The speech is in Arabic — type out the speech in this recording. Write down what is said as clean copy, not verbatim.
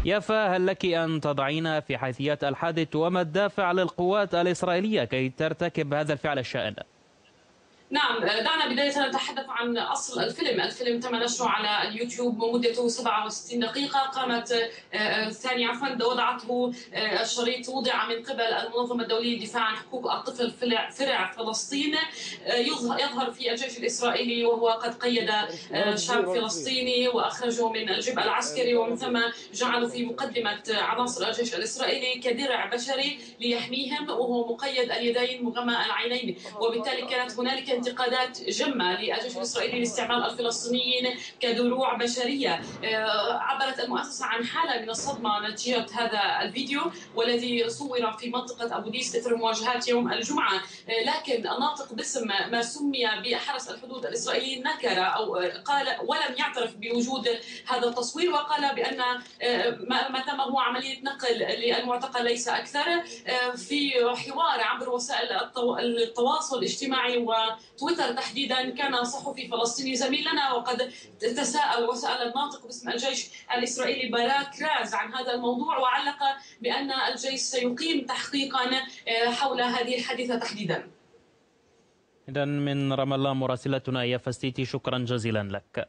يافا، هل لك أن تضعين في حيثيات الحادث وما الدافع للقوات الإسرائيلية كي ترتكب هذا الفعل الشائن؟ نعم، دعنا بداية نتحدث عن أصل الفيلم. الفيلم تم نشره على اليوتيوب ومدته 67 دقيقة. قامت ثاني عفوا وضعته الشريط وضع من قبل المنظمة الدولية للدفاع عن حقوق الطفل فرع فلسطين. يظهر في الجيش الإسرائيلي وهو قد قيد شاب فلسطيني وأخرجه من الجبل العسكري، ومن ثم جعلوا في مقدمة عناصر الجيش الإسرائيلي كدرع بشري ليحميهم، وهو مقيد اليدين مغمى العينين. وبالتالي كانت هنالك انتقادات جمة للجيش الإسرائيلي لاستعمال الفلسطينيين كدروع بشرية. عبرت المؤسسة عن حالة من الصدمة نتيجة هذا الفيديو والذي صور في منطقة أبو ديس إثر مواجهات يوم الجمعة. لكن الناطق باسم ما سمي بحرس الحدود الإسرائيلي نكر أو قال ولم يعترف بوجود هذا التصوير، وقال بأن ما تم هو عملية نقل للمعتقل ليس أكثر. في حوار عبر وسائل التواصل الاجتماعي وتويتر تحديدا، كان صحفي فلسطيني زميل لنا وقد تساءل وسأل الناطق باسم الجيش الإسرائيلي باراك راز عن هذا الموضوع، وعلق بأن الجيش سيقيم تحقيقا حول هذه الحادثة تحديدا. إذن من رام الله مراسلتنا يافا ستيتي، شكرا جزيلا لك.